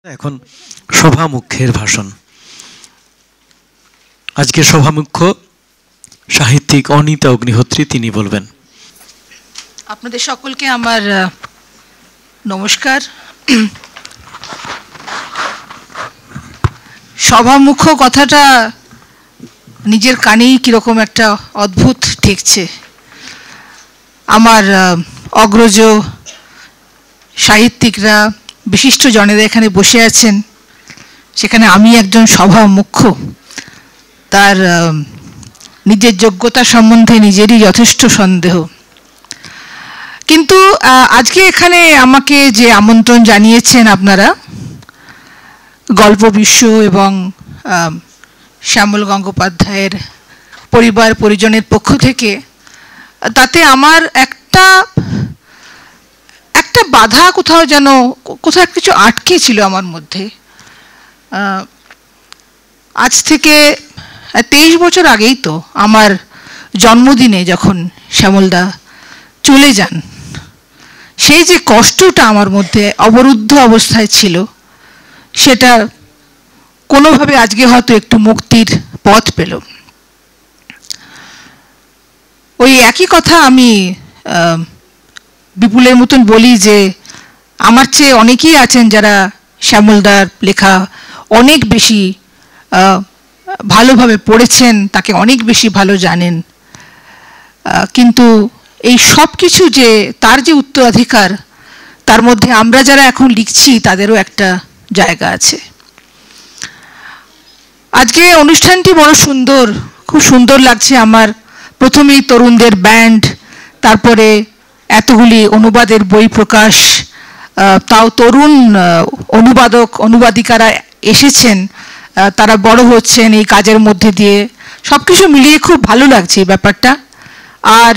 এখন সভামুখ্যের ভাষণ। আজকে সভামুখ্য সাহিত্যিক অনিতা অগ্নিহোত্রী, তিনি বলবেন। আপনাদের সকলকে আমার নমস্কার। সভামুখ্য কথাটা নিজের কানেই কীরকম একটা অদ্ভুত ঠেকছে। আমার অগ্রজ সাহিত্যিকরা, বিশিষ্ট জনেরা এখানে বসে আছেন, সেখানে আমি একজন সভামুখ্য। তার নিজের যোগ্যতা সম্বন্ধে নিজেরই যথেষ্ট সন্দেহ। কিন্তু আজকে এখানে আমাকে যে আমন্ত্রণ জানিয়েছেন আপনারা, গল্প বিশ্ব এবং শ্যামল গঙ্গোপাধ্যায়ের পরিবার পরিজনের পক্ষ থেকে, তাতে আমার একটা বাধা কোথাও কিছু আটকে ছিল আমার মধ্যে। আজ থেকে 23 বছর আগেই তো আমার জন্মদিনে যখন শ্যামলদা চলে যান, সেই যে কষ্টটা আমার মধ্যে অবরুদ্ধ অবস্থায় ছিল, সেটা কোনোভাবে আজকে হয়তো একটু মুক্তির পথ পেল। ওই একই কথা আমি বিপুলের মতন বলি যে আমার চেয়ে অনেকেই আছেন যারা শ্যামলদার লেখা অনেক বেশি ভালোভাবে পড়েছেন, তাকে অনেক বেশি ভালো জানেন, কিন্তু এই সব কিছু যে তার যে উত্তরাধিকার, তার মধ্যে আমরা যারা এখন লিখছি তাদেরও একটা জায়গা আছে। আজকে অনুষ্ঠানটি বড় সুন্দর, খুব সুন্দর লাগছে আমার। প্রথমেই তরুণদের ব্যান্ড, তারপরে এতগুলি অনুবাদের বই প্রকাশ, তাও তরুণ অনুবাদক অনুবাদিকারা এসেছেন, তারা বড় হচ্ছেন এই কাজের মধ্যে দিয়ে। সব কিছু মিলিয়ে খুব ভালো লাগছে এই ব্যাপারটা। আর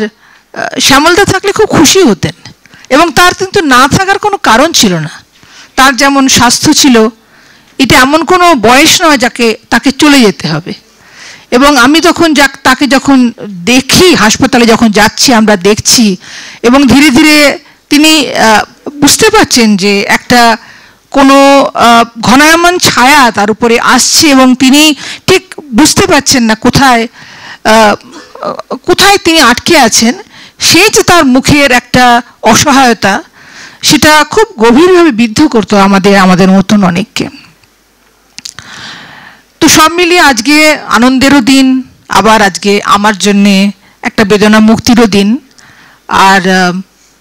শ্যামলদা থাকলে খুব খুশি হতেন, এবং তার কিন্তু না থাকার কোনো কারণ ছিল না। তার যেমন স্বাস্থ্য ছিল, এটা এমন কোনো বয়স নয় তাকে চলে যেতে হবে। এবং আমি তাকে যখন দেখি, হাসপাতালে যখন যাচ্ছি আমরা দেখছি, এবং ধীরে ধীরে তিনি বুঝতে পারছেন যে একটা কোনো ঘনায়মান ছায়া তার উপরে আসছে, এবং তিনি ঠিক বুঝতে পারছেন না কোথায় তিনি আটকে আছেন। সেই যে তার মুখের একটা অসহায়তা, সেটা খুব গভীরভাবে বিদ্ধ করতো আমাদের মতন অনেককে। তো সব মিলিয়ে আজকে আনন্দেরও দিন, আবার আজকে আমার জন্যে একটা বেদনা মুক্তিরও দিন। আর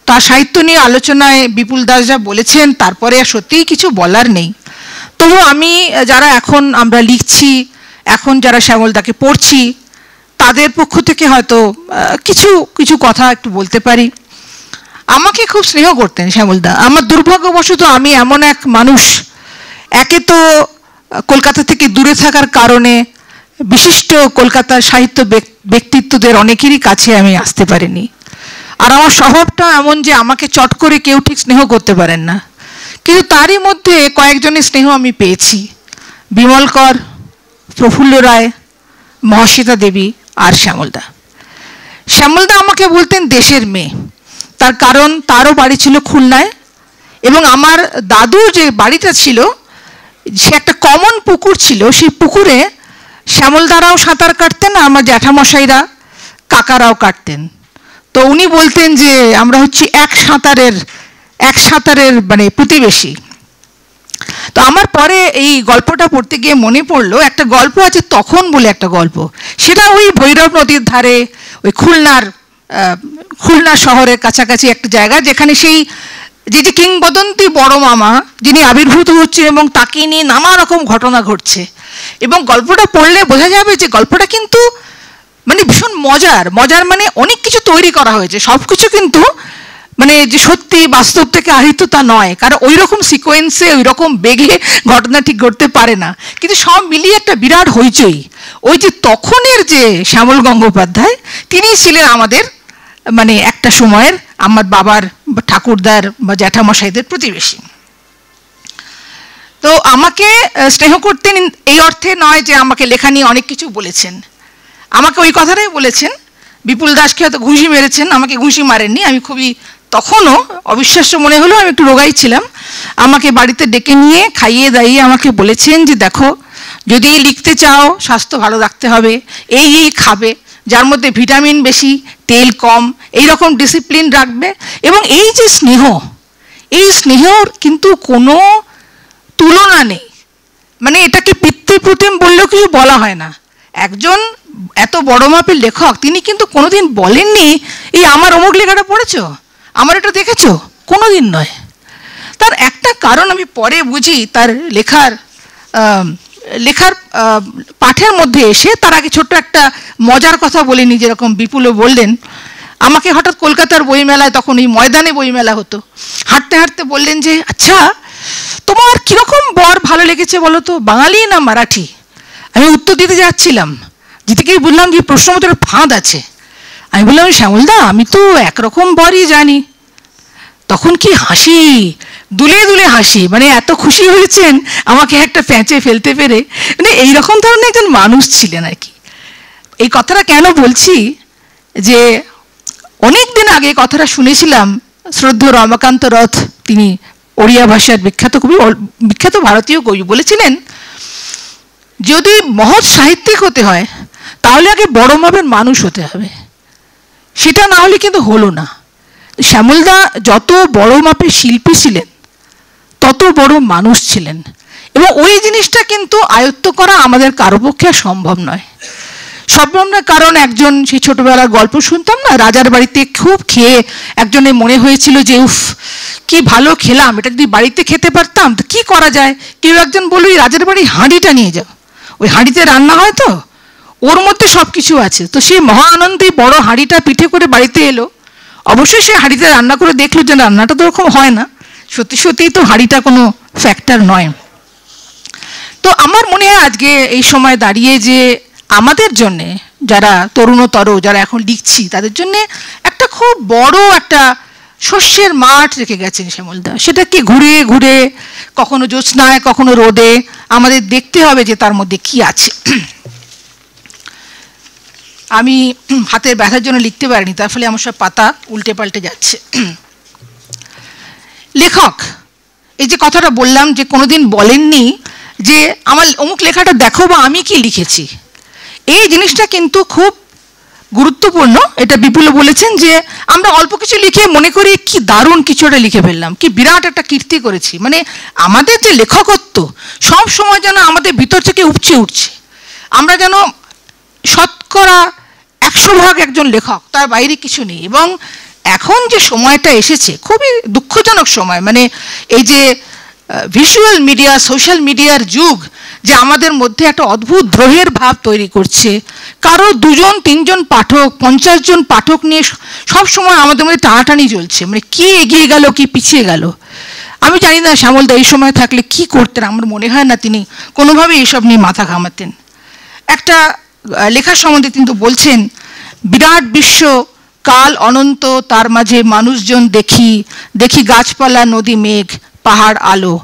তার সাহিত্য নিয়ে আলোচনায় বিপুল দাস যা বলেছেন, তারপরে সত্যিই কিছু বলার নেই। তবু আমি যারা এখন আমরা লিখছি, এখন যারা শ্যামলদাকে পড়ছি, তাদের পক্ষ থেকে হয়তো কিছু কথা একটু বলতে পারি। আমাকে খুব স্নেহ করতেন শ্যামলদা। আমার দুর্ভাগ্যবশত আমি এমন এক মানুষ, একে তো কলকাতা থেকে দূরে থাকার কারণে বিশিষ্ট কলকাতার সাহিত্য ব্যক্তিত্বদের অনেকেরই কাছে আমি আসতে পারিনি। আর আমার স্বভাবটা এমন যে আমাকে চট করে কেউ ঠিক স্নেহ করতে পারেন না। কিন্তু তারই মধ্যে কয়েকজনের স্নেহ আমি পেয়েছি, বিমল কর, প্রফুল্ল রায়, মহাশ্বেতা দেবী আর শ্যামলদা। শ্যামলদা আমাকে বলতেন দেশের মেয়ে, তার কারণ তারও বাড়ি ছিল খুলনায়, এবং আমার দাদুর যে বাড়িটা ছিল, সে একটা কমন পুকুর ছিল, সেই পুকুরে শ্যামলদারাও সাঁতার কাটতেন, আমার জ্যাঠামশাইরা কাকারাও কাটতেন। তো উনি বলতেন যে আমরা হচ্ছি এক সাঁতারের মানে প্রতিবেশী। তো আমার পরে এই গল্পটা পড়তে গিয়ে মনে পড়লো, একটা গল্প আছে তখন বলে একটা গল্প, সেটা ওই ভৈরব নদীর ধারে, ওই খুলনা শহরের কাছাকাছি একটা জায়গা, যেখানে সেই যে কিংবদন্তি বড় মামা যিনি আবির্ভূত হচ্ছেন, এবং তাকে নিয়ে নানা রকম ঘটনা ঘটছে। এবং গল্পটা পড়লে বোঝা যাবে যে গল্পটা কিন্তু মানে ভীষণ মজার মানে অনেক কিছু তৈরি করা হয়েছে, সব কিছু কিন্তু মানে যে সত্যি বাস্তব থেকে আহিত তা নয়, কারণ ওই রকম সিকোয়েন্সে ওই রকম বেগে ঘটনা ঠিক ঘটতে পারে না। কিন্তু সব মিলিয়ে একটা বিরাট হইচই। ওই যে তখনের যে শ্যামল গঙ্গোপাধ্যায়, তিনি ছিলেন আমাদের মানে একটা সময়ের আমার বাবার ঠাকুরদার বা জ্যাঠামশাইদের প্রতিবেশী। তো আমাকে স্নেহ করতেন এই অর্থে নয় যে আমাকে লেখা নিয়ে অনেক কিছু বলেছেন, আমাকে ওই কথাটাই বলেছেন। বিপুল দাসকে হয়তো ঘুষি মেরেছেন, আমাকে ঘুষি মারেননি। আমি খুবই তখনও অবিশ্বাস্য মনে হলেও আমি একটু রোগাই ছিলাম, আমাকে বাড়িতে ডেকে নিয়ে খাইয়ে দাইয়ে আমাকে বলেছেন যে দেখো, যদি লিখতে চাও স্বাস্থ্য ভালো রাখতে হবে, এই খাবে, যার মধ্যে ভিটামিন বেশি, তেল কম, এই রকম ডিসিপ্লিন রাখবে। এবং এই যে স্নেহ, এই স্নেহর কিন্তু কোনো তুলনা নেই। মানে এটাকে পিতৃপ্রতিম বললেও কিছু বলা হয় না। একজন এত বড় মাপের লেখক, তিনি কিন্তু কোনোদিন বলেননি এই আমার অমুক লেখাটা পড়েছো, আমার এটা দেখেছো, কোনোদিন নয়। তার একটা কারণ আমি পরে বুঝি, তার লেখার পাঠের মধ্যে এসে। তার আগে ছোট্ট একটা মজার কথা বলিনি, যেরকম বিপুলও বললেন। আমাকে হঠাৎ কলকাতার বইমেলায়, তখন এই ময়দানে বইমেলা হতো, হাঁটতে হাঁটতে বললেন যে আচ্ছা তোমার কীরকম বর ভালো লেগেছে বলো তো, বাঙালি না মারাঠি? আমি উত্তর দিতে যাচ্ছিলাম, যেদিকেই বললাম যে প্রশ্ন মতো ফাঁদ আছে। আমি বললাম শ্যামলদা, আমি তো একরকম বরই জানি। তখন কি হাসি, দুলে দুলে হাসি, মানে এত খুশি হয়েছেন আমাকে একটা প্যাঁচে ফেলতে পেরে। মানে এইরকম ধরনের একজন মানুষ ছিলেন আর কি। এই কথাটা কেন বলছি, যে অনেক দিন আগে কথাটা শুনেছিলাম, শ্রদ্ধেয় রমাকান্ত রথ, তিনি ওড়িয়া ভাষার বিখ্যাত কবি, বিখ্যাত ভারতীয় কবি, বলেছিলেন যদি মহৎ সাহিত্যিক হতে হয় তাহলে আগে বড় মাপের মানুষ হতে হবে। সেটা না হলে কিন্তু হলো না। শ্যামলদা যত বড় মাপের শিল্পী ছিলেন, তত বড় মানুষ ছিলেন। এবং ওই জিনিসটা কিন্তু আয়ত্ত করা আমাদের কারো পক্ষে সম্ভব নয়। সম্ভব নয় কারণ একজন, সেই ছোটবেলার গল্প শুনতাম না, রাজার বাড়িতে খুব খেয়ে একজনের মনে হয়েছিল যে উফ কি ভালো খেলাম, এটা যদি বাড়িতে খেতে পারতাম তো কি করা যায়। কেউ একজন বলল রাজার বাড়ি হাঁড়িটা নিয়ে যাও, ওই হাঁড়িতে রান্না হয় তো, ওর মধ্যে সব কিছু আছে। তো সে মহা আনন্দে বড় হাঁড়িটা পিঠে করে বাড়িতে এলো। অবশ্যই সে হাঁড়িতে রান্না করে দেখলো যে রান্নাটা তো ওরকম হয় না, সত্যি সত্যিই তো হাঁড়িটা কোনো ফ্যাক্টর নয়। তো আমার মনে হয় আজকে এই সময় দাঁড়িয়ে যে আমাদের জন্যে, যারা তরুণতর, যারা এখন লিখছি, তাদের জন্যে একটা খুব বড় একটা শস্যের মাঠ রেখে গেছেন শ্যামলদা। সেটাকে ঘুরে ঘুরে, কখনো জ্যোৎস্নায় কখনো রোদে, আমাদের দেখতে হবে যে তার মধ্যে কি আছে। আমি হাতের ব্যথার জন্য লিখতে পারিনি, তার ফলে আমার সব পাতা উল্টে পাল্টে যাচ্ছে। লেখক, এই যে কথাটা বললাম যে কোনোদিন বলেননি যে আমার অমুক লেখাটা দেখো বা আমি কি লিখেছি, এই জিনিসটা কিন্তু খুব গুরুত্বপূর্ণ। এটা বিপুল বলেছেন যে আমরা অল্প কিছু লিখে মনে করি কি দারুণ কিছু একটা লিখে ফেললাম, কি বিরাট একটা কীর্তি করেছি। মানে আমাদের যে লেখকত্ব সব সময় যেন আমাদের ভিতর থেকে উপচে উঠছে, আমরা যেন শতকরা 100% একজন লেখক, তার বাইরে কিছু নেই। এবং এখন যে সময়টা এসেছে খুবই দুঃখজনক সময়, মানে এই যে ভিজুয়াল মিডিয়া, সোশ্যাল মিডিয়ার যুগ, যে আমাদের মধ্যে একটা অদ্ভুত দ্রোহের ভাব তৈরি করছে। কারো 2-3 পাঠক, 50 জন পাঠক নিয়ে সব সময় আমাদের মধ্যে টানাটানি চলছে, মানে কি এগিয়ে গেল কি পিছিয়ে গেল। আমি জানি না শ্যামলদা এই সময় থাকলে কি করতেন, আমার মনে হয় না তিনি কোনোভাবে এইসব নিয়ে মাথা ঘামাতেন। একটা লেখার সম্বন্ধে কিন্তু বলছেন, বিরাট বিশ্ব কাল অনন্ত, তার মাঝে মানুষজন দেখি, দেখি গাছপালা নদী মেঘ পাহাড় আলো।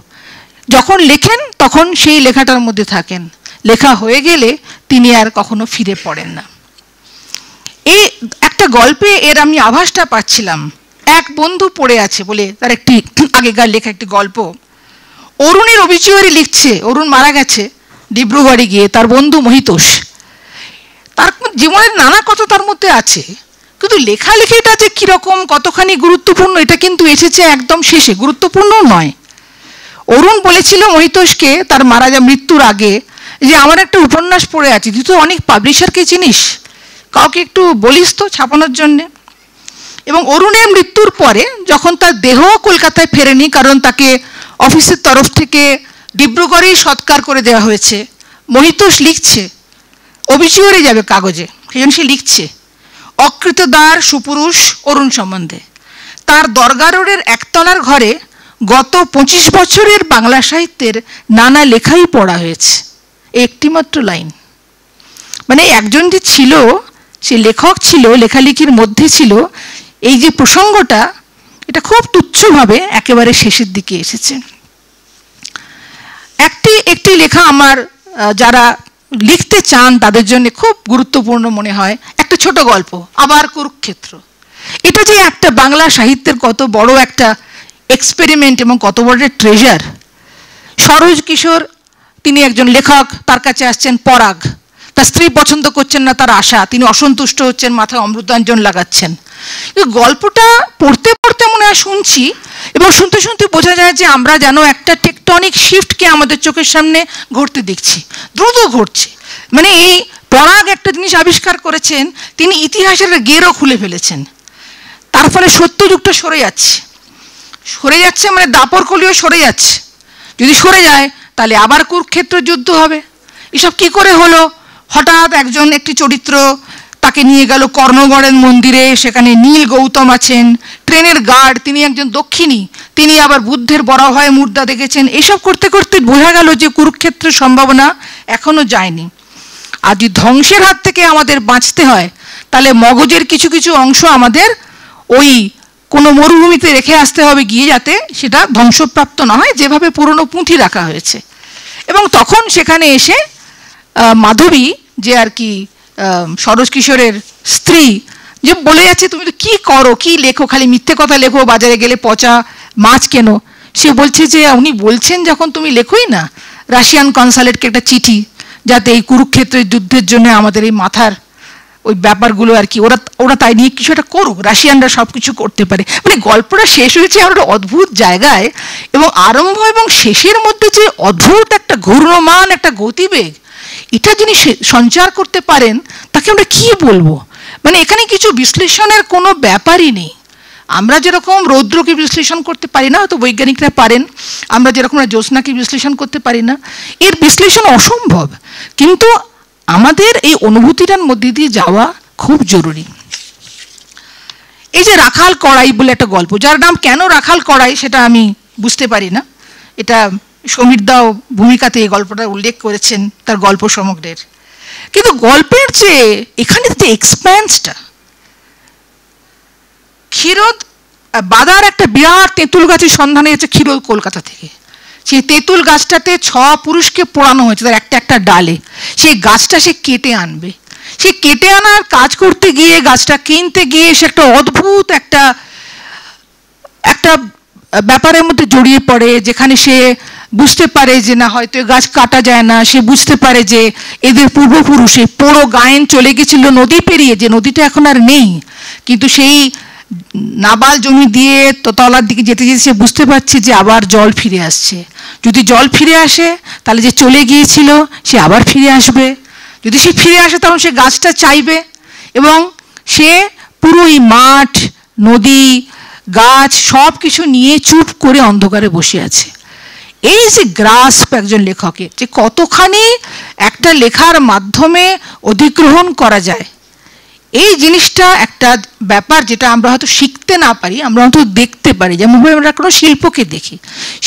যখন লেখেন তখন সেই লেখাটার মধ্যে থাকেন, লেখা হয়ে গেলে তিনি আর কখনো ফিরে পড়েন না। এই একটা গল্পে এর আমি আভাসটা পাচ্ছিলাম। এক বন্ধু পড়ে আছে বলে তার একটি আগেকার লেখা একটি গল্প, অরুণের অবিচুয়ারি লিখছে। অরুণ মারা গেছে ডিব্রুগড়ে গিয়ে, তার বন্ধু মহিতোষ। তার জীবনের নানা কথা তার মধ্যে আছে, কিন্তু লেখালেখিটা যে কীরকম কতখানি গুরুত্বপূর্ণ এটা কিন্তু এসেছে একদম শেষে, গুরুত্বপূর্ণ নয়। অরুণ বলেছিল মহিতোষকে তার মৃত্যুর আগে যে আমার একটা উপন্যাস পড়ে আছে, তুই তো অনেক পাবলিশারকে চিনিস, কাউকে একটু বলিস তো ছাপানোর জন্যে। এবং অরুণের মৃত্যুর পরে যখন তার দেহ কলকাতায় ফেরেনি, কারণ তাকে অফিসের তরফ থেকে ডিব্রুগড়েই সৎকার করে দেওয়া হয়েছে, মহিতোষ লিখছে, অবিচুয়ারি যাবে কাগজে, সেই জন্য সে লিখছে অকৃতদার সুপুরুষ অরুণ সম্বন্ধে। তার দরগা রোডের একতলার ঘরে গত 25 বছরের বাংলা সাহিত্যের নানা লেখাই পড়া হয়েছে, একটিমাত্র লাইন। মানে একজন যে ছিল, সে লেখক ছিল, লেখালেখির মধ্যে ছিল, এই যে প্রসঙ্গটা এটা খুব তুচ্ছভাবে একেবারে শেষের দিকে এসেছে। একটি লেখা আমার যারা লিখতে চান তাদের জন্য খুব গুরুত্বপূর্ণ মনে হয়, একটা ছোট গল্প, আবার কুরুক্ষেত্র। এটা যে একটা বাংলা সাহিত্যের কত বড় একটা এক্সপেরিমেন্ট এবং কত বড় ট্রেজার। সরোজ কিশোর তিনি একজন লেখক, তার কাছে আসছেন পরাগ, তার স্ত্রী পছন্দ করছেন না, তার আশা, তিনি অসন্তুষ্ট হচ্ছেন, মাথায় অমৃতাঞ্জন লাগাচ্ছেন। গল্পটা পড়তে পড়তে মনে হয় শুনছি, এবং শুনতে শুনতে বোঝা যায় যে আমরা যেন একটা টেকটনিক শিফটকে আমাদের চোখের সামনে ঘটতে দেখছি, দ্রুত ঘটছে। মানে এই পরাগ একটা জিনিস আবিষ্কার করেছেন, তিনি ইতিহাসের গেরও খুলে ফেলেছেন। তার ফলে সত্যযুগটা সরে যাচ্ছে, মানে দাপর কলিও সরে যাচ্ছে। যদি সরে যায় তাহলে আবার কুরুক্ষেত্র যুদ্ধ হবে। এসব কি করে হলো? হঠাৎ একটি চরিত্র, তাকে নিয়ে গেল কর্ণগড়ের মন্দিরে, সেখানে নীল গৌতম আছেন, ট্রেনের গার্ড, তিনি একজন দক্ষিণী, তিনি আবার বুদ্ধের বরাহয় মুদ্রা দেখেছেন। এসব করতে করতে বোঝা গেল যে কুরুক্ষেত্রের সম্ভাবনা এখনো যায়নি। আর যদি ধ্বংসের হাত থেকে আমাদের বাঁচতে হয়, তাহলে মগজের কিছু কিছু অংশ আমাদের ওই কোনো মরুভূমিতে রেখে আসতে হবে গিয়ে, যাতে সেটা ধ্বংসপ্রাপ্ত না হয়, যেভাবে পুরনো পুঁথি রাখা হয়েছে। এবং তখন সেখানে এসে মাধবী, যে আর কি সরোজ কিশোরের স্ত্রী, যে বলে যাচ্ছে তুমি তো কি করো, কি লেখো, খালি মিথ্যে কথা লেখো, বাজারে গেলে পচা মাছ কেন। সে বলছে যে উনি বলছেন যখন তুমি লেখোই না রাশিয়ান কনসালেটকে একটা চিঠি, যাতে এই কুরুক্ষেত্রের যুদ্ধের জন্য আমাদের এই মাথার ওই ব্যাপারগুলো আর কি ওরা তাই নিয়ে কিছু একটা করুক, রাশিয়ানরা সব কিছু করতে পারে। মানে গল্পটা শেষ হয়েছে একটা অদ্ভুত জায়গায়, এবং আরম্ভ এবং শেষের মধ্যে যে অদ্ভুত একটা ঘূর্ণমান একটা গতিবেগ, এটা যিনি সঞ্চার করতে পারেন তাকে আমরা কি বলবো। মানে এখানে কিছু বিশ্লেষণের কোনো ব্যাপারই নেই। আমরা যেরকম রৌদ্রকে বিশ্লেষণ করতে পারি না, হয়তো বৈজ্ঞানিকরা পারেন, আমরা যেরকম জ্যোৎস্নাকে বিশ্লেষণ করতে পারি না, এর বিশ্লেষণ অসম্ভব। কিন্তু আমাদের এই অনুভূতিটার মধ্যে দিয়ে যাওয়া খুব জরুরি। এই যে রাখাল কড়াই বলে একটা গল্প, যার নাম কেন রাখাল কড়াই সেটা আমি বুঝতে পারি না। এটা সমীর দাও ভূমিকাতে এই গল্পটা উল্লেখ করেছেন তার গল্প সমগ্রের। কিন্তু গল্পের যে এখানে যে এক্সপ্যান্সটা, ক্ষীরোদ বাদার একটা বিরাট তেঁতুল গাছের সন্ধানে হচ্ছে ক্ষীরোদ কলকাতা থেকে। সেই তেঁতুল গাছটাতে 6 পুরুষকে পোড়ানো হয়েছে তার একটা একটা ডালে। সেই গাছটা সে কেটে আনবে, সে কেটে আনার কাজ করতে গিয়ে, গাছটা কিনতে গিয়ে সে একটা অদ্ভুত একটা ব্যাপারের মধ্যে জড়িয়ে পড়ে, যেখানে সে বুঝতে পারে যে না, হয়তো গাছ কাটা যায় না। সে বুঝতে পারে যে এদের পূর্বপুরুষ এই পোড়ো গায়েন চলে গেছিল নদী পেরিয়ে, যে নদীটা এখন আর নেই, কিন্তু সেই নাবাল জমি দিয়ে তলার দিকে যেতে যেতে সে বুঝতে পারছে যে আবার জল ফিরে আসছে। যদি জল ফিরে আসে তাহলে যে চলে গিয়েছিল সে আবার ফিরে আসবে। যদি সে ফিরে আসে তখন সে গাছটা চাইবে, এবং সে পুরো এই মাঠ, নদী, গাছ সব কিছু নিয়ে চুপ করে অন্ধকারে বসে আছে। এই যে গ্রাস্প একজন লেখকের, যে কতখানি একটা লেখার মাধ্যমে অধিগ্রহণ করা যায়, এই জিনিসটা একটা ব্যাপার যেটা আমরা হয়তো শিখতে না পারি, আমরা হয়তো দেখতে পারি। যেমন আমরা কোনো শিল্পকে দেখি,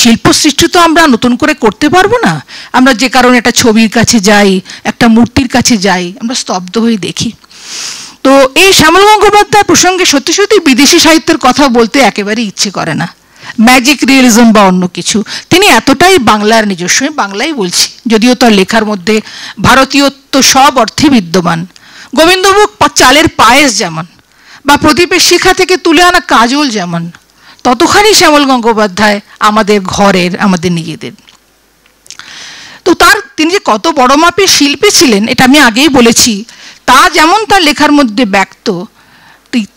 শিল্প সৃষ্টি তো আমরা নতুন করে করতে পারবো না। আমরা যে কারণে একটা ছবির কাছে যাই, একটা মূর্তির কাছে যাই, আমরা স্তব্ধ হয়ে দেখি। তো এই শ্যামল গঙ্গোপাধ্যায় প্রসঙ্গে সত্যি সত্যি বিদেশি সাহিত্যের কথা বলতে একেবারেই ইচ্ছে করে না, ম্যাজিক রিয়েলিজম বা অন্য কিছু। তিনি এতটাই বাংলার নিজস্ব, বাংলাই বলছি, যদিও তার লেখার মধ্যে ভারতীয়ত্ব সব অর্থে বিদ্যমান। গোবিন্দভোগ চালের পায়েস যেমন, বা প্রদীপের শিখা থেকে তুলে আনা কাজল যেমন, ততখানি শ্যামল গঙ্গোপাধ্যায় আমাদের ঘরের, আমাদের নিজেদের। তো তিনি যে কত বড় মাপের শিল্পী ছিলেন এটা আমি আগেই বলেছি। তা যেমন তার লেখার মধ্যে ব্যক্ত,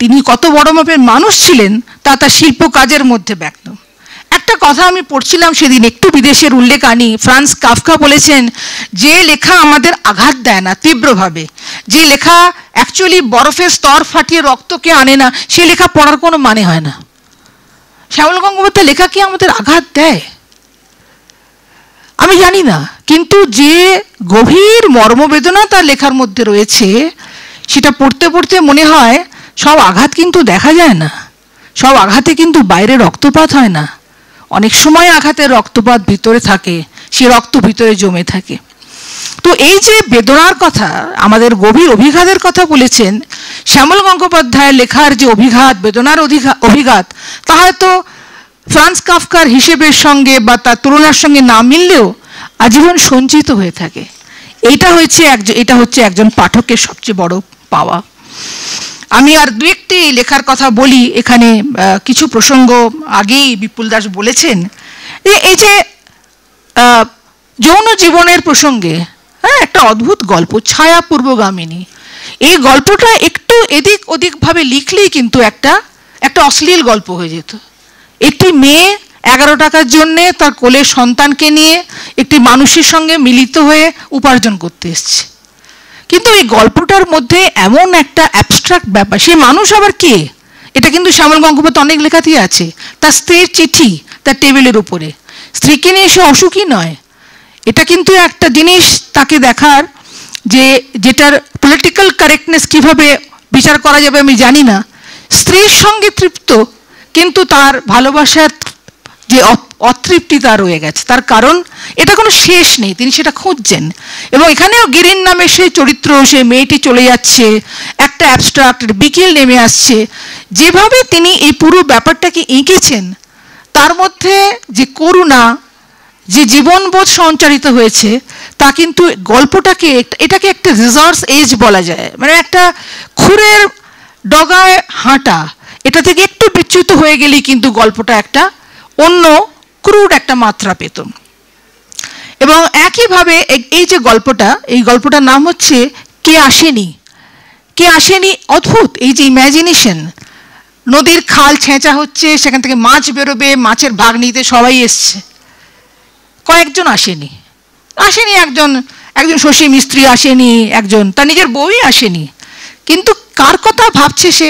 তিনি কত বড় মাপের মানুষ ছিলেন তা তার শিল্প কাজের মধ্যে ব্যক্ত। একটা কথা আমি পড়ছিলাম সেদিন, একটু বিদেশের উল্লেখ আনি। ফ্রান্স কাফকা বলেছেন, যে লেখা আমাদের আঘাত দেয় না তীব্রভাবে, যে লেখা অ্যাকচুয়ালি বরফের স্তর ফাটিয়ে রক্তকে আনে না, সে লেখা পড়ার কোনো মানে হয় না। শ্যামল গঙ্গোপাধ্যায় লেখা কি আমাদের আঘাত দেয় আমি জানি না, কিন্তু যে গভীর মর্মবেদনা তার লেখার মধ্যে রয়েছে সেটা পড়তে পড়তে মনে হয় সব আঘাত কিন্তু দেখা যায় না, সব আঘাতে কিন্তু বাইরে রক্তপাত হয় না। অনেক সময় আঘাতের রক্তপাত ভিতরে থাকে, সে রক্ত ভিতরে জমে থাকে। তো এই যে বেদনার কথা, আমাদের গভীর অভিঘাতের কথা বলেছেন, শ্যামল গঙ্গোপাধ্যায়ের লেখার যে অভিঘাত, বেদনার অভিঘাত, তা হয়তো ফ্রান্স কাফকার হিসেবের সঙ্গে বা তার তুলনার সঙ্গে না মিললেও আজীবন সঞ্চিত হয়ে থাকে। এটা হচ্ছে একজন পাঠকের সবচেয়ে বড় পাওয়া। আমি আর দু একটি লেখার কথা বলি এখানে। কিছু প্রসঙ্গ আগেই বিপুল দাস বলেছেন। এই যে যৌন জীবনের প্রসঙ্গে, হ্যাঁ, একটা অদ্ভুত গল্প ছায়া পূর্বগামিনী। এই গল্পটা একটু এদিক ওদিকভাবে লিখলেই কিন্তু একটা অশ্লীল গল্প হয়ে যেত। একটি মেয়ে 11 টাকার জন্যে তার কোলের সন্তানকে নিয়ে একটি মানুষের সঙ্গে মিলিত হয়ে উপার্জন করতে এসছে। কিন্তু এই গল্পটার মধ্যে এমন একটা অ্যাবস্ট্রাক্ট ব্যাপার, সে মানুষ আবার কে? এটা কিন্তু শ্যামল গঙ্গোপাধ্যায় অনেক লেখাতেই আছে। তার স্ত্রীর চিঠি তার টেবিলের উপরে, স্ত্রীকে নিয়ে সে অসুখী নয়। এটা কিন্তু একটা জিনিস তাকে দেখার, যে যেটার পলিটিক্যাল কারেক্টনেস কিভাবে বিচার করা যাবে আমি জানি না। স্ত্রীর সঙ্গে তৃপ্ত, কিন্তু তার ভালোবাসার যে অতৃপ্তি তার রয়ে গেছে। তার কারণ এটা কোনো শেষ নেই, তিনি সেটা খুঁজছেন। এবং এখানেও গিরিন নামে সেই চরিত্র, সে মেয়েটি চলে যাচ্ছে, একটা অ্যাবস্ট্রাক্ট বিকেল নেমে আসছে। যেভাবে তিনি এই পুরো ব্যাপারটাকে এঁকেছেন, তার মধ্যে যে করুণা, যে জীবনবোধ সঞ্চারিত হয়েছে, তা কিন্তু গল্পটাকে, এটাকে একটা রিসর্স এজ বলা যায়। মানে একটা খুরের ডগায় হাঁটা, এটা থেকে একটু বিচ্যুত হয়ে গেলেই কিন্তু গল্পটা একটা অন্য ক্রুড একটা মাত্রা পেত। এবং একইভাবে এই যে গল্পটা, এই গল্পটার নাম হচ্ছে কে আসেনি। কে আসেনি অদ্ভুত এই যে ইম্যাজিনেশন। নদীর খাল ছেঁচা হচ্ছে, সেখান থেকে মাছ বেরোবে, মাছের ভাগ নিতে সবাই এসছে, কয়েকজন আসেনি। একজন শশী মিস্ত্রি আসেনি, একজন তার নিজের বউই আসেনি। কিন্তু কার কথা ভাবছে সে?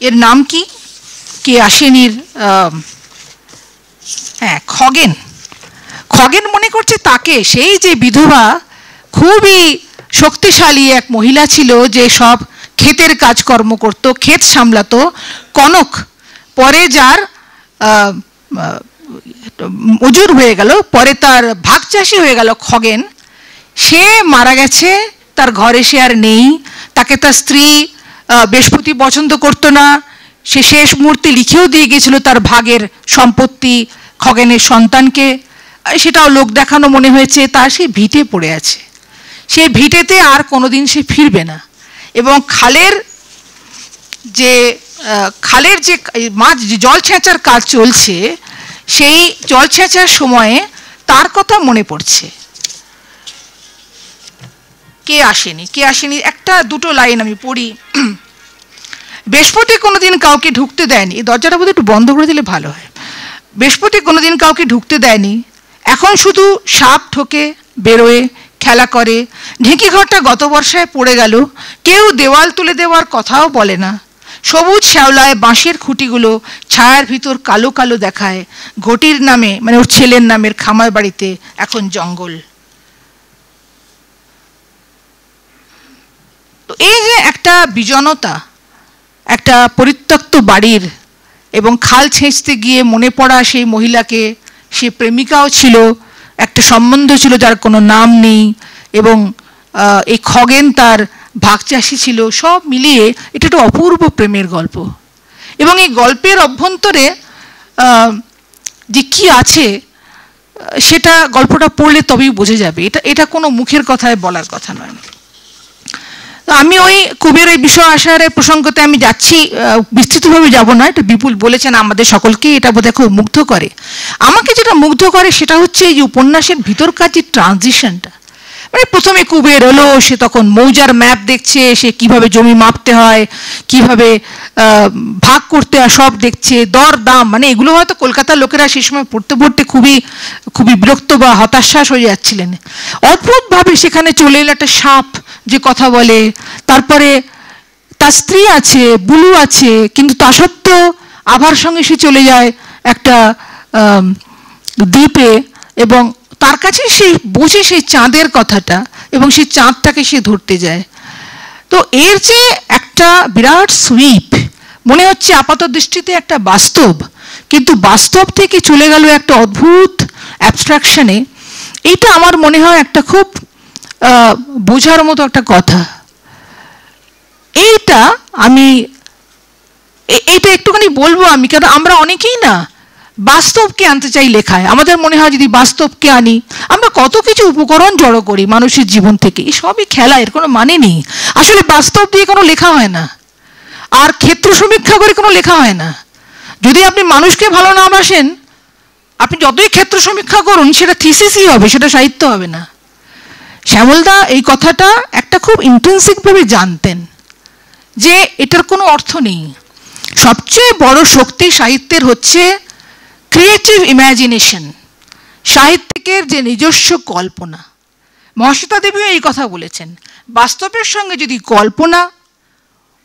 এর নাম কি? কে আসেনির হ্যাঁ, খগেন। খগেন মনে করছে তাকে, সেই যে বিধবা, খুবই শক্তিশালী এক মহিলা ছিল, যে সব ক্ষেতের কাজকর্ম করত, ক্ষেত সামলাতো, কনক, পরে যার মজুর হয়ে গেল, পরে তার ভাগ চাষি হয়ে গেল খগেন। সে মারা গেছে, তার ঘরে সে আর নেই। তাকে তার স্ত্রী বৃহস্পতি পছন্দ করতো না। সে শেষ মুহূর্তে লিখেও দিয়ে গেছিল তার ভাগের সম্পত্তি খগেনের সন্তানকে। সেটাও লোক দেখানো মনে হয়েছে। তার সে ভিটে পড়ে আছে, সে ভিটেতে আর কোনোদিন সে ফিরবে না। এবং খালের যে মাছ জল ছেঁচার কাজ চলছে, সেই জল ছেঁচার সময়ে তার কথা মনে পড়ছে। কে আসেনি, কে আসেনি, একটা দুটো লাইন আমি পড়ি। বৃহস্পতি কোনোদিন কাউকে ঢুকতে দেয়নি। এই দরজাটা বোধহয় একটু বন্ধ করে দিলে ভালো হয়। বৃহস্পতি কোনোদিন কাউকে ঢুকতে দেয়নি, এখন শুধু সাপ ঢোকে, বেরোয়, খেলা করে। ঢেঁকি ঘরটা গত বর্ষায় পড়ে গেল, কেউ দেওয়াল তুলে দেওয়ার কথাও বলে না। সবুজ শ্যাওলায় বাঁশের খুঁটিগুলো ছায়ার ভিতর কালো কালো দেখায়। ঘটির নামে, মানে ওর ছেলের নামের খামার বাড়িতে এখন জঙ্গল। তো এই যে একটা বিজনতা, একটা পরিত্যক্ত বাড়ির, এবং খাল ছেঁচতে গিয়ে মনে পড়া সেই মহিলাকে, সে প্রেমিকাও ছিল, একটা সম্বন্ধ ছিল যার কোনো নাম নেই, এবং এই খগেন তার ভাগচাষী ছিল। সব মিলিয়ে এটা একটা অপূর্ব প্রেমের গল্প। এবং এই গল্পের অভ্যন্তরে যে কি আছে, সেটা গল্পটা পড়লে তবেই বোঝা যাবে। এটা কোনো মুখের কথায় বলার কথা নয়। আমি ওই কবির এই বিষয় আসারের প্রসঙ্গতে আমি যাচ্ছি, বিস্তৃতভাবে যাব না। এটা বিপুল বলেছেন আমাদের সকলকে, এটা বোধহয় খুব মুগ্ধ করে। আমাকে যেটা মুগ্ধ করে সেটা হচ্ছে এই যে উপন্যাসের ভিতরকার যে ট্রানজিশনটা। মানে প্রথমে কুবের এলো, সে তখন মৌজার ম্যাপ দেখছে, সে কিভাবে জমি মাপতে হয়, কিভাবে ভাগ করতে হয় সব দেখছে, দর দাম, মানে এগুলো হয়তো কলকাতার লোকেরা সেই সময় পড়তে পড়তে খুবই খুবই বিরক্ত বা হতাশ্বাস হয়ে যাচ্ছিলেন। অদ্ভুতভাবে সেখানে চলে এলো একটা সাপ যে কথা বলে, তারপরে তার স্ত্রী আছে, বুলু আছে, কিন্তু তা সত্ত্বেও আভার সঙ্গে সে চলে যায় একটা দ্বীপে, এবং তার কাছে সে বোঝে সেই চাঁদের কথাটা, এবং সেই চাঁদটাকে সে ধরতে যায়। তো এর যে একটা বিরাট সুইপ, মনে হচ্ছে আপাত দৃষ্টিতে একটা বাস্তব, কিন্তু বাস্তব থেকে চলে গেল একটা অদ্ভুত অ্যাবস্ট্রাকশনে। এইটা আমার মনে হয় একটা খুব বোঝার মতো একটা কথা। এইটা একটুখানি বলবো আমি, কারণ আমরা অনেকেই না বাস্তবকে আনতে চাই লেখায়। আমাদের মনে হয় যদি বাস্তবকে আনি, আমরা কত কিছু উপকরণ জড়ো করি মানুষের জীবন থেকে, এই সবই খেলা, এর কোনো মানে নেই। আসলে বাস্তব দিয়ে কোনো লেখা হয় না। আর ক্ষেত্র সমীক্ষা করে কোনো লেখা হয় না। যদি আপনি মানুষকে ভালো না বাসেন, আপনি যতই ক্ষেত্র সমীক্ষা করুন সেটা থিসিসই হবে, সেটা সাহিত্য হবে না। শ্যামলদা এই কথাটা একটা খুব ইন্টেন্সিভভাবে জানতেন যে এটার কোনো অর্থ নেই। সবচেয়ে বড় শক্তি সাহিত্যের হচ্ছে ক্রিয়েটিভ ইম্যাজিনেশন, সাহিত্যিকের যে নিজস্ব কল্পনা। মহাশ্বেতা দেবীও এই কথা বলেছেন, বাস্তবের সঙ্গে যদি কল্পনা,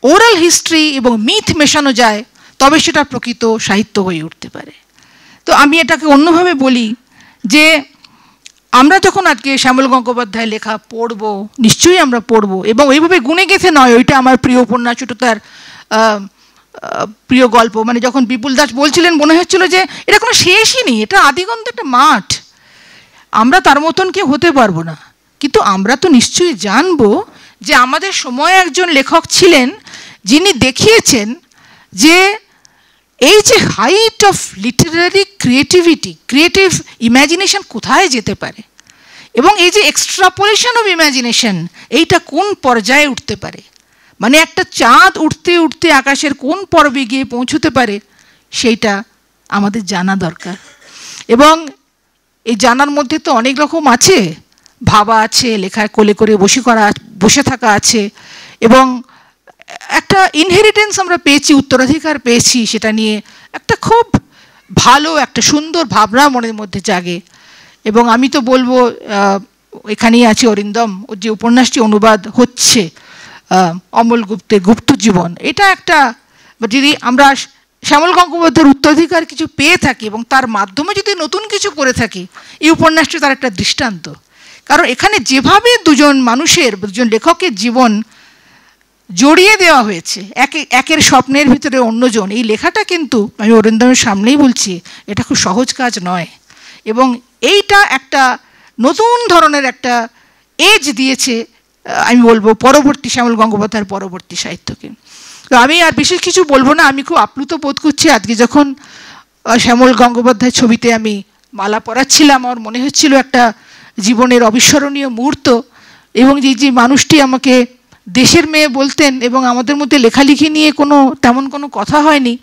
ওরাল হিস্ট্রি এবং মিথ মেশানো যায় তবে সেটা প্রকৃত সাহিত্য হয়ে উঠতে পারে। তো আমি এটাকে অন্যভাবে বলি যে আমরা যখন আজকে শ্যামল গঙ্গোপাধ্যায় লেখা পড়ব, নিশ্চয়ই আমরা পড়ব, এবং ওইভাবে গুণে গেছে নয় ওইটা আমার প্রিয় উপন্যাস, ওটা তার প্রিয় গল্প। মানে যখন বিপুল দাস বলছিলেন মনে হচ্ছিল যে এটা কোনো শেষই নেই, এটা আদিগন্ত একটা মাঠ, আমরা তার মতন কেউ হতে পারবো না। কিন্তু আমরা তো নিশ্চয়ই জানবো যে আমাদের সময়ে একজন লেখক ছিলেন যিনি দেখিয়েছেন যে এই যে height of Literary creativity, creative imagination কোথায় যেতে পারে, এবং এই যে এক্সট্রাপোলেশন অফ ইম্যাজিনেশন এইটা কোন পর্যায়ে উঠতে পারে, মানে একটা চাঁদ উঠতে উঠতে আকাশের কোন পর্বে গিয়ে পৌঁছতে পারে, সেইটা আমাদের জানা দরকার। এবং এই জানার মধ্যে তো অনেক রকম আছে, ভাবা আছে, লেখায় কোলে করে বসে থাকা আছে, এবং একটা ইনহেরিটেন্স আমরা পেয়েছি, উত্তরাধিকার পেয়েছি, সেটা নিয়ে একটা খুব ভালো একটা সুন্দর ভাবনা মনের মধ্যে জাগে। এবং আমি তো বলবো, এখানেই আছে অরিন্দম, ওর যে উপন্যাসটি অনুবাদ হচ্ছে অমল গুপ্তের গুপ্ত জীবন, এটা একটা, যদি আমরা শ্যামল গঙ্গোপাধ্যায়ের উত্তরাধিকার কিছু পেয়ে থাকি এবং তার মাধ্যমে যদি নতুন কিছু করে থাকি, এই উপন্যাসটি তার একটা দৃষ্টান্ত। কারণ এখানে যেভাবে দুজন লেখকের জীবন জড়িয়ে দেওয়া হয়েছে, একের স্বপ্নের ভিতরে অন্যজন, এই লেখাটা কিন্তু আমি অরিন্দমের সামনেই বলছি, এটা খুব সহজ কাজ নয়। এবং এইটা একটা নতুন ধরনের একটা এজ দিয়েছে, আমি বলবো পরবর্তী শ্যামল গঙ্গোপাধ্যায়ের পরবর্তী সাহিত্যকে। তো আমি আর বিশেষ কিছু বলবো না, আমি খুব আপ্লুত বোধ করছি আজকে যখন শ্যামল গঙ্গোপাধ্যায়ের ছবিতে আমি মালা পরাচ্ছিলাম, আমার মনে হচ্ছিল একটা জীবনের অবিস্মরণীয় মুহূর্ত। এবং যে মানুষটি আমাকে দেশের মেয়ে বলতেন, এবং আমাদের মধ্যে লেখালেখি নিয়ে তেমন কোনো কথা হয়নি,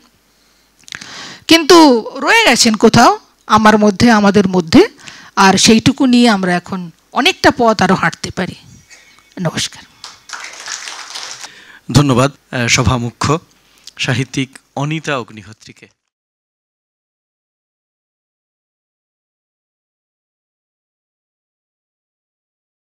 কিন্তু রয়ে গেছেন কোথাও আমার মধ্যে, আমাদের মধ্যে, আর সেইটুকু নিয়ে আমরা এখন অনেকটা পথ আরও হাঁটতে পারি। নমস্কার। ধন্যবাদ সভা মুখ্য সাহিত্যিক অনিতা অগ্নিহোত্রীকে।